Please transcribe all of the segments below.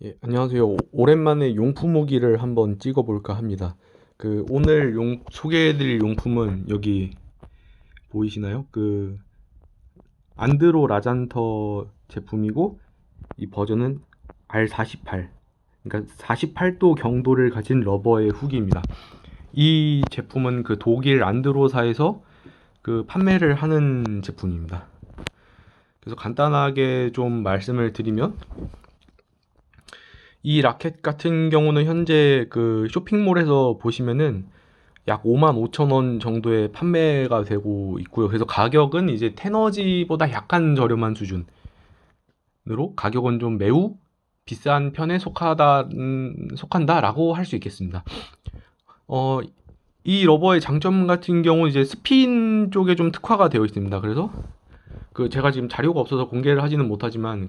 예, 안녕하세요. 오랜만에 용품 후기를 한번 찍어볼까 합니다. 오늘 소개해드릴 용품은 여기 보이시나요? 안드로 라잔터 제품이고, 이 버전은 R48. 그러니까 48도 경도를 가진 러버의 후기입니다. 이 제품은 그 독일 안드로사에서 판매를 하는 제품입니다. 그래서 간단하게 좀 말씀을 드리면, 이 라켓 같은 경우는 현재 쇼핑몰에서 보시면은 약 55,000원 정도에 판매가 되고 있고요. 그래서 가격은 이제 테너지보다 약간 저렴한 수준으로 가격은 좀 매우 비싼 편에 속한다라고 할 수 있겠습니다. 어, 이 러버의 장점 같은 경우 이제 스핀 쪽에 좀 특화가 되어 있습니다. 그래서 제가 지금 자료가 없어서 공개를 하지는 못하지만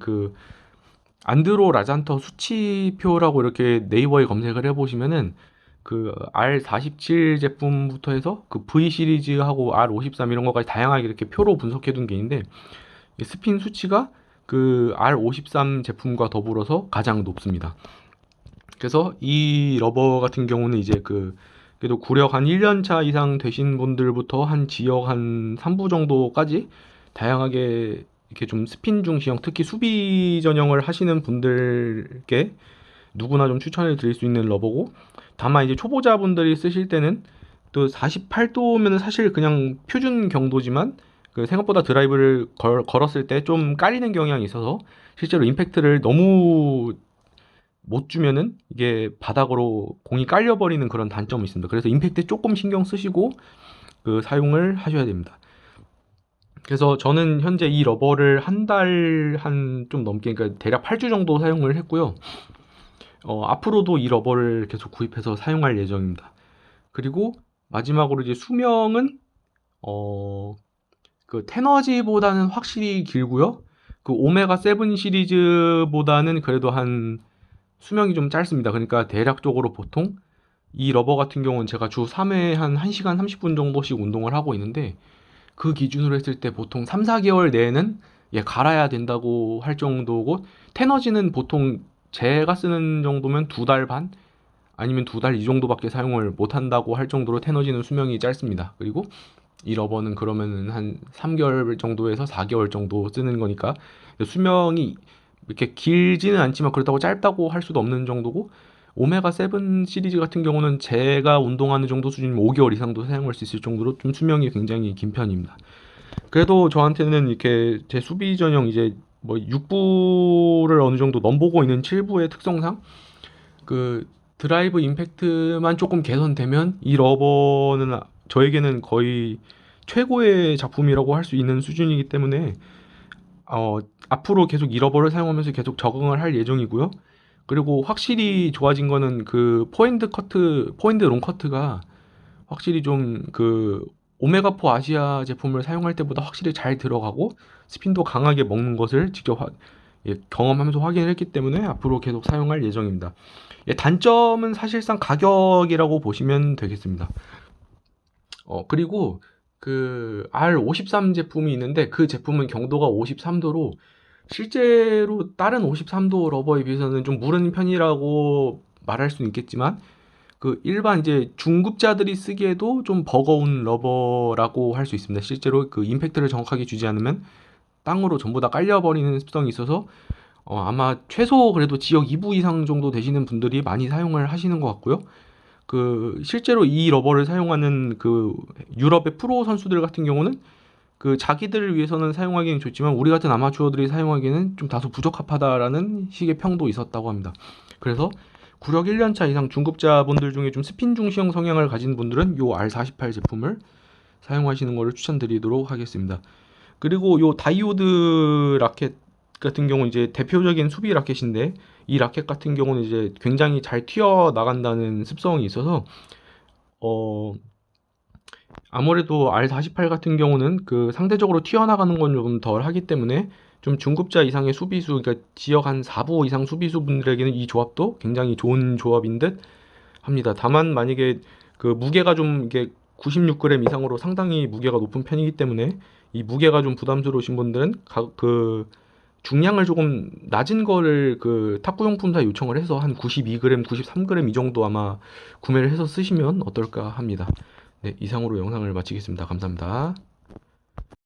안드로 라잔터 수치표라고 이렇게 네이버에 검색을 해보시면은 R47 제품부터 해서 V 시리즈하고 R53 이런 것까지 다양하게 이렇게 표로 분석해 둔 게 있는데, 이 스핀 수치가 R53 제품과 더불어서 가장 높습니다. 그래서 이 러버 같은 경우는 이제 그래도 구력 한 1년차 이상 되신 분들부터 한 지역 한 3부 정도까지 다양하게 이렇게 좀 스핀 중시형, 특히 수비 전형을 하시는 분들께 누구나 좀 추천을 드릴 수 있는 러버고, 다만 이제 초보자분들이 쓰실 때는 또 48도면 사실 그냥 표준 경도지만 생각보다 드라이브를 걸었을 때 좀 깔리는 경향이 있어서 실제로 임팩트를 너무 못 주면은 이게 바닥으로 공이 깔려버리는 그런 단점이 있습니다. 그래서 임팩트 조금 신경 쓰시고 사용을 하셔야 됩니다. 그래서 저는 현재 이 러버를 한 달 한 좀 넘게, 그러니까 대략 8주 정도 사용을 했고요. 앞으로도 이 러버를 계속 구입해서 사용할 예정입니다. 그리고 마지막으로 이제 수명은 어, 테너지보다는 확실히 길고요. 오메가 7 시리즈보다는 그래도 한 수명이 좀 짧습니다. 그러니까 대략적으로 보통 이 러버 같은 경우는 제가 주 3회에 한 1시간 30분 정도씩 운동을 하고 있는데, 그 기준으로 했을 때 보통 3, 4개월 내에는 갈아야 된다고 할 정도고, 테너지는 보통 제가 쓰는 정도면 2달 반? 아니면 2달 이 정도밖에 사용을 못 한다고 할 정도로 테너지는 수명이 짧습니다. 그리고 이 러버는 그러면은 한 3개월 정도에서 4개월 정도 쓰는 거니까 수명이 이렇게 길지는 않지만 그렇다고 짧다고 할 수도 없는 정도고, 오메가 7 시리즈 같은 경우는 제가 운동하는 정도 수준이면 5개월 이상도 사용할 수 있을 정도로 좀 수명이 굉장히 긴 편입니다. 그래도 저한테는 이렇게 제 수비 전형 이제 뭐 6부를 어느 정도 넘보고 있는 7부의 특성상 드라이브 임팩트만 조금 개선되면 이 러버는 저에게는 거의 최고의 작품이라고 할 수 있는 수준이기 때문에 앞으로 계속 이 러버를 사용하면서 계속 적응을 할 예정이고요. 그리고 확실히 좋아진 거는 포인트 롱 커트가 확실히 좀 오메가4 아시아 제품을 사용할 때보다 확실히 잘 들어가고 스핀도 강하게 먹는 것을 직접 경험하면서 확인을 했기 때문에 앞으로 계속 사용할 예정입니다. 단점은 사실상 가격이라고 보시면 되겠습니다. 그리고 R53 제품이 있는데, 그 제품은 경도가 53도로 실제로 다른 53도 러버에 비해서는 좀 무른 편이라고 말할 수는 있겠지만, 일반 이제 중급자들이 쓰기에도 좀 버거운 러버라고 할 수 있습니다. 실제로 임팩트를 정확하게 주지 않으면 땅으로 전부 다 깔려버리는 습성이 있어서 아마 최소 그래도 지역 2부 이상 정도 되시는 분들이 많이 사용을 하시는 것 같고요. 실제로 이 러버를 사용하는 유럽의 프로 선수들 같은 경우는 자기들을 위해서는 사용하기는 좋지만 우리 같은 아마추어들이 사용하기에는 좀 다소 부적합하다라는 식의 평도 있었다고 합니다. 그래서 구력 1년차 이상 중급자분들 중에 좀 스핀 중시형 성향을 가진 분들은 요 R48 제품을 사용하시는 것을 추천드리도록 하겠습니다. 그리고 요 다이오드 라켓 같은 경우 이제 대표적인 수비 라켓인데, 이 라켓 같은 경우는 이제 굉장히 잘 튀어 나간다는 습성이 있어서 어 아무래도 R48 같은 경우는 상대적으로 튀어나가는 건 조금 덜 하기 때문에 좀 중급자 이상의 수비수, 그러니까 지역 한 4부 이상 수비수 분들에게는 이 조합도 굉장히 좋은 조합인 듯 합니다. 다만 만약에 무게가 좀 이게 96g 이상으로 상당히 무게가 높은 편이기 때문에 이 무게가 좀 부담스러우신 분들은 중량을 조금 낮은 거를 그 탁구용품사에 요청을 해서 한 92g, 93g 이 정도 아마 구매를 해서 쓰시면 어떨까 합니다. 네, 이상으로 영상을 마치겠습니다. 감사합니다.